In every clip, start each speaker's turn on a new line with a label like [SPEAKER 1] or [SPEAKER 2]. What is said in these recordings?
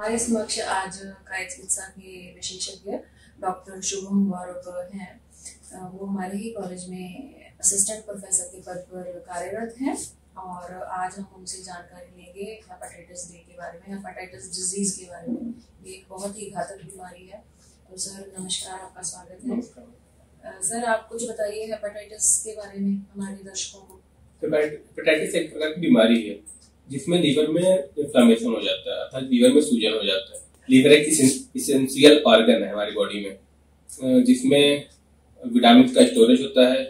[SPEAKER 1] हमारे समक्ष आज काय चिकित्सा के विशेषज्ञ डॉक्टर शुभम गौरव हैं। वो हमारे ही कॉलेज में असिस्टेंट प्रोफेसर के पद पर कार्यरत हैं और आज हम उनसे जानकारी लेंगे हेपेटाइटिस बी के बारे में, हेपेटाइटिस डिजीज के बारे में। ये एक बहुत ही घातक बीमारी है। तो सर नमस्कार, आपका स्वागत है। सर आप कुछ बताइए हेपेटाइटिस के बारे में हमारे दर्शकों को।
[SPEAKER 2] हेपेटाइटिस एक प्रकार की बीमारी है जिसमें लीवर में इन्फ्लेमेशन हो जाता है, अर्थात लीवर में सूजन हो जाता है। लीवर एक इसेंशियल ऑर्गन है हमारी बॉडी में, जिसमें विटामिन का स्टोरेज होता है,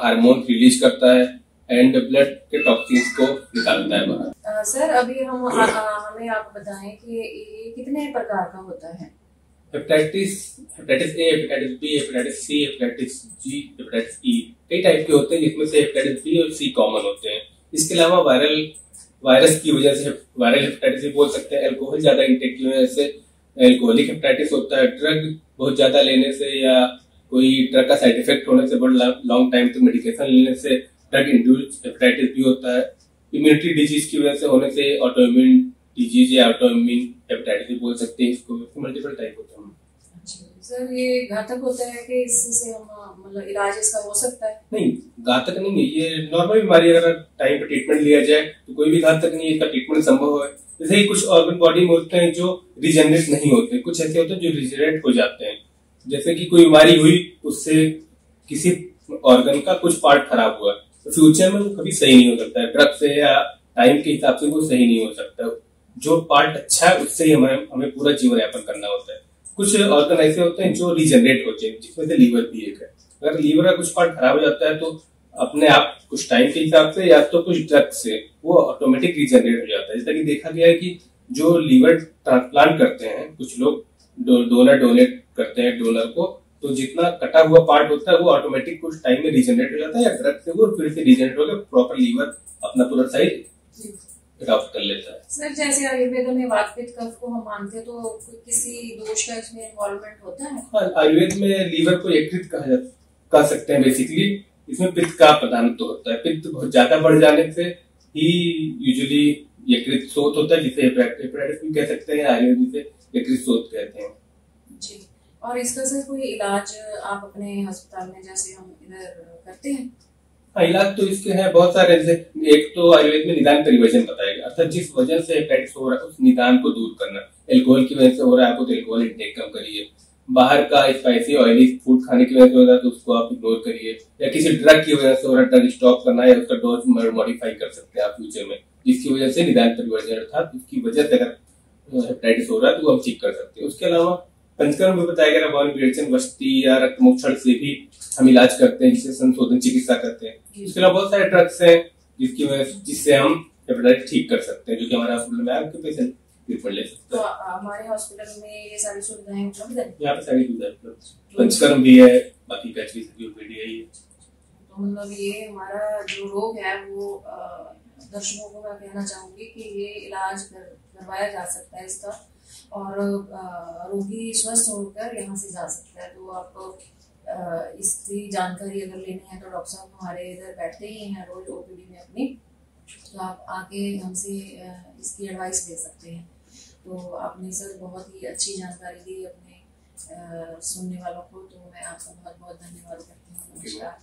[SPEAKER 2] हार्मोन रिलीज करता है एंड ब्लड के टॉक्सिन्स को निकालता है बाहर।
[SPEAKER 1] सर अभी हमें आप बताएं कि ये कितने प्रकार का होता है।
[SPEAKER 2] Hepatitis A, hepatitis B, hepatitis C, hepatitis G, hepatitis E, कई टाइप के होते हैं जिसमें से हेपेटाइटिस बी और सी कॉमन होते हैं। इसके अलावा वायरस की वजह से वायरल हेपेटाइटिस भी बोल सकते हैं। अल्कोहल ज्यादा इंटेक की वजह से अल्कोहलिक हेपेटाइटिस होता है। ड्रग बहुत ज्यादा लेने से या कोई ड्रग का साइड इफेक्ट होने से, बड़ा लॉन्ग टाइम तक मेडिकेशन लेने से ड्रग इंड्यूस्ड हेपेटाइटिस भी होता है। इम्यूनिटी डिजीज की वजह से होने से ऑटोइम्यून डिजीज या ऑटोइम्यून हेपेटाइटिस भी बोल सकते हैं। इसको मल्टीपल टाइप होता है।
[SPEAKER 1] सर ये घातक होता है कि इससे हम मतलब इलाज इसका हो सकता है?
[SPEAKER 2] नहीं, घातक नहीं है। ये नॉर्मल बीमारी है। अगर टाइम पे ट्रीटमेंट लिया जाए तो कोई भी घातक नहीं है। इसका ट्रीटमेंट संभव है। जैसे ही कुछ ऑर्गन बॉडी में होते हैं जो रिजेनरेट नहीं होते, कुछ ऐसे होते हैं जो रिजेनरेट हो जाते हैं। जैसे कि कोई बीमारी हुई, उससे किसी ऑर्गन का कुछ पार्ट खराब हुआ, तो फ्यूचर में वो कभी सही नहीं हो सकता है। ड्रग से या टाइम के हिसाब से वो सही नहीं हो सकता। जो पार्ट अच्छा है उससे ही हमें पूरा जीवन यापन करना होता है। कुछ ऑर्गन ऐसे होते हैं जो रिजेनरेट होते हैं, जिसमें से लीवर भी एक है। अगर लीवर का कुछ पार्ट खराब हो जाता है तो अपने आप कुछ टाइम के हिसाब से या तो कुछ ड्रग से वो ऑटोमेटिक रिजेनरेट हो जाता है। जैसा कि देखा गया है कि जो लीवर ट्रांसप्लांट करते हैं, कुछ लोग डोनर डोनेट करते हैं डोनर को, तो जितना कटा हुआ पार्ट होता है वो ऑटोमेटिक कुछ टाइम में रिजेनरेट हो जाता है, या ड्रग से वो फिर से रिजेनरेट होकर प्रॉपर लीवर अपना पूरा साइज अडॉप्ट कर लेता है।
[SPEAKER 1] सर जैसे आयुर्वेद में वात पित्त कफ को हम मानते हैं, तो किसी दोष का इसमें इन्वॉल्वमेंट होता है?
[SPEAKER 2] हाँ, आयुर्वेद में लीवर को यकृत कह सकते हैं। बेसिकली इसमें पित्त का प्रधानत्व होता है। पित्त बहुत ज्यादा बढ़ जाने से ही यूजुअली यकृत शोथ होता है, जिसे हेपेटाइटिस भी कह सकते हैं, आयुर्वेद में यकृत शोथ कहते हैं।
[SPEAKER 1] जी, और इसका सर कोई इलाज आप अपने अस्पताल में जैसे हम इधर करते हैं?
[SPEAKER 2] हाँ, इलाज तो इसके हैं बहुत सारे। जैसे एक तो आयुर्वेद में निदान परिवर्जन बताएगा, अर्थात जिस वजह से हेपेटाइटिस हो रहा है उस निदान को दूर करना। अल्कोहल की वजह से हो रहा है आपको, तो अल्कोहल इंटेक कम करिए। बाहर का स्पाइसी ऑयली फूड खाने की वजह से हो रहा है तो उसको आप इग्नोर करिए। या किसी ड्रग की वजह से हो रहा है, ड्रग स्टॉप करना है, उसका डोज मॉडिफाई कर सकते हैं आप फ्यूचर में, जिसकी वजह से निदान परिवर्जन अर्थात उसकी वजह से अगर हेपेटाइटिस हो रहा है तो हम ठीक कर सकते हैं। उसके अलावा पंचकर्म में बताया गया रक्तमुक्षण वस्ती या रक्तमुक्षण से भी हम इलाज करते हैं, जिसे संशोधन चिकित्सा करते हैं। उसके अलावा बहुत सारे ड्रग्स हैं जिससे हम हेपेटाइटिस ठीक कर सकते हैं, जो कि हमारे हॉस्पिटल में आपके पेशेंट ट्रीटमेंट ले सकते हैं।
[SPEAKER 1] तो हमारे हॉस्पिटल में ये सारी सुविधाएं उपलब्ध है?
[SPEAKER 2] यहाँ पे सारी सुविधाएं उपलब्ध, पंचकर्म भी है, बाकी कैचरी भी है।
[SPEAKER 1] तो मतलब ये हमारा जो रोग है वो दर्शकों को मैं कहना चाहूंगी कि ये इलाज करवाया जा सकता है इसका, और रोगी स्वस्थ होकर यहाँ से जा सकता है। तो आप इसकी जानकारी अगर लेनी है तो डॉक्टर साहब हमारे इधर बैठते ही हैं रोज ओपीडी में अपनी, तो आप आके हमसे इसकी एडवाइस ले सकते हैं। तो आपने सर बहुत ही अच्छी जानकारी दी अपने सुनने वालों को, तो मैं आपका बहुत बहुत धन्यवाद करती हूँ। नमस्कार।